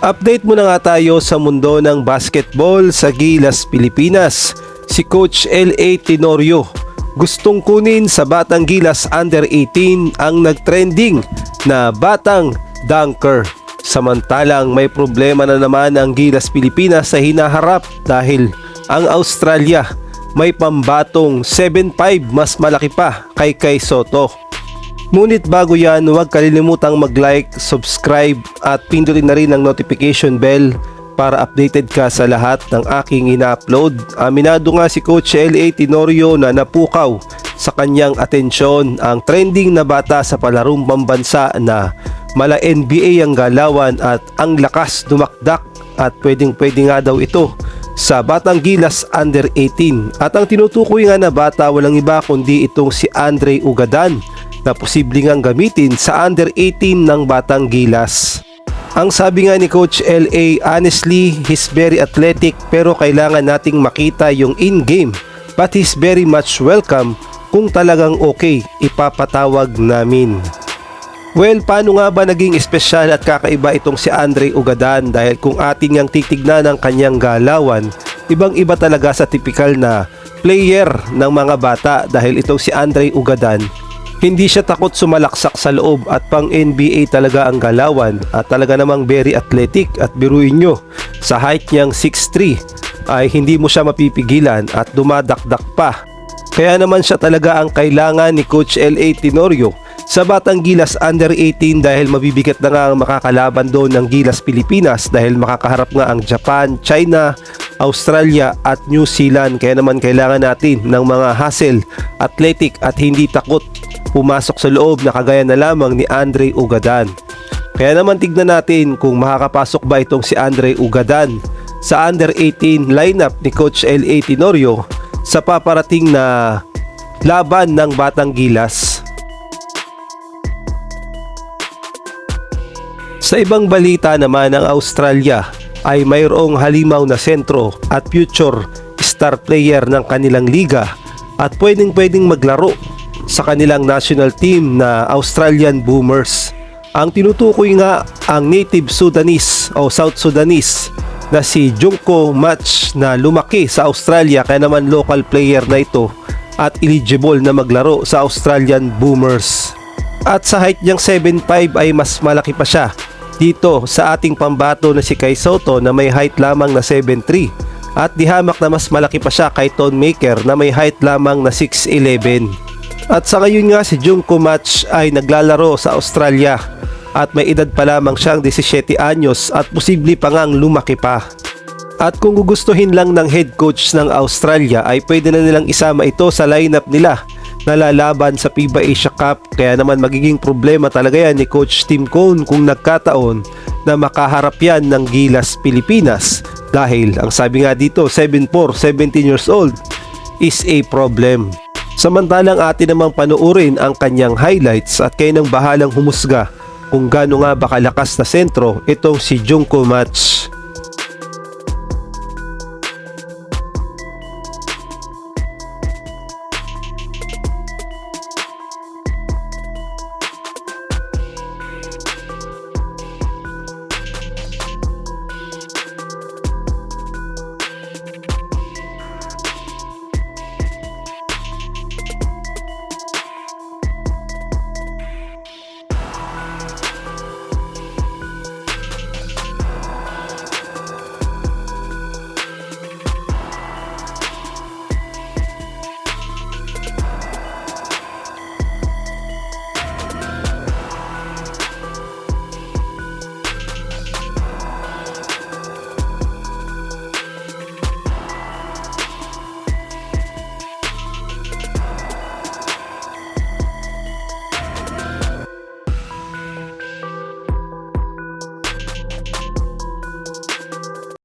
Update muna nga tayo sa mundo ng basketball sa Gilas, Pilipinas. Si Coach L.A. Tenorio gustong kunin sa Batang Gilas Under 18 ang nagtrending na batang dunker. Samantalang may problema na naman ang Gilas Pilipinas sa hinaharap dahil ang Australia may pambatong 7'5" mas malaki pa kay Kai Sotto. Ngunit bago yan, huwag kalilimutang mag-like, subscribe at pindutin na rin ang notification bell para updated ka sa lahat ng aking ina-upload. Aminado nga si Coach L.A. Tenorio na napukaw sa kanyang atensyon ang trending na bata sa palarong pambansa na mala NBA ang galawan at ang lakas dumakdak at pwedeng-pwede nga daw ito sa Batang Gilas Under 18. At ang tinutukoy nga na bata walang iba kundi itong si Andre Ugadan na posibleng ngang gamitin sa Under 18 ng Batang Gilas. Ang sabi nga ni Coach L.A., honestly, he's very athletic pero kailangan nating makita yung in-game, but he's very much welcome. Kung talagang okay, ipapatawag namin. Well, paano nga ba naging espesyal at kakaiba itong si Andre Ugadan? Dahil kung atin ngang titignan ang kanyang galawan, ibang-iba talaga sa typical na player ng mga bata. Dahil itong si Andre Ugadan, hindi siya takot sumalaksak sa loob at pang NBA talaga ang galawan at talaga namang very athletic. At biruin nyo, sa height niyang 6'3" ay hindi mo siya mapipigilan at dumadakdak pa. Kaya naman siya talaga ang kailangan ni Coach L.A. Tenorio sa Batang Gilas Under 18 dahil mabibigat na nga ang makakalaban doon ng Gilas Pilipinas dahil makakaharap nga ang Japan, China, Australia at New Zealand. Kaya naman kailangan natin ng mga hustle, athletic at hindi takot pumasok sa loob na kagaya na lamang ni Andre Ugadan. Kaya naman tignan natin kung makakapasok ba itong si Andre Ugadan sa Under 18 lineup ni Coach L.A. Tenorio sa paparating na laban ng Batang Gilas. Sa ibang balita naman, ang Australia ay mayroong halimaw na sentro at future star player ng kanilang liga at pwedeng maglaro sa kanilang national team na Australian Boomers. Ang tinutukoy nga ang native Sudanese o South Sudanese na si Junko Match na lumaki sa Australia, kaya naman local player na ito at eligible na maglaro sa Australian Boomers. At sa height niyang 7'5" ay mas malaki pa siya dito sa ating pambato na si Kai Sotto na may height lamang na 7'3" at dihamak na mas malaki pa siya kay Thon Maker na may height lamang na 6'11". At sa ngayon nga si Junko Match ay naglalaro sa Australia at may edad pa lamang siyang 17 anyos at posible pa ngang lumaki pa. At kung gugustuhin lang ng head coach ng Australia ay pwede na nilang isama ito sa lineup nila na lalaban sa FIBA Asia Cup. Kaya naman magiging problema talaga yan ni Coach Tim Cone kung nagkataon na makaharap yan ng Gilas Pilipinas. Dahil ang sabi nga dito, 7'4", 17 years old is a problem. Samantalang atin namang panuurin ang kanyang highlights at kayo nang bahalang humusga kung gaano nga ba kalakas na sentro itong si Junko Match.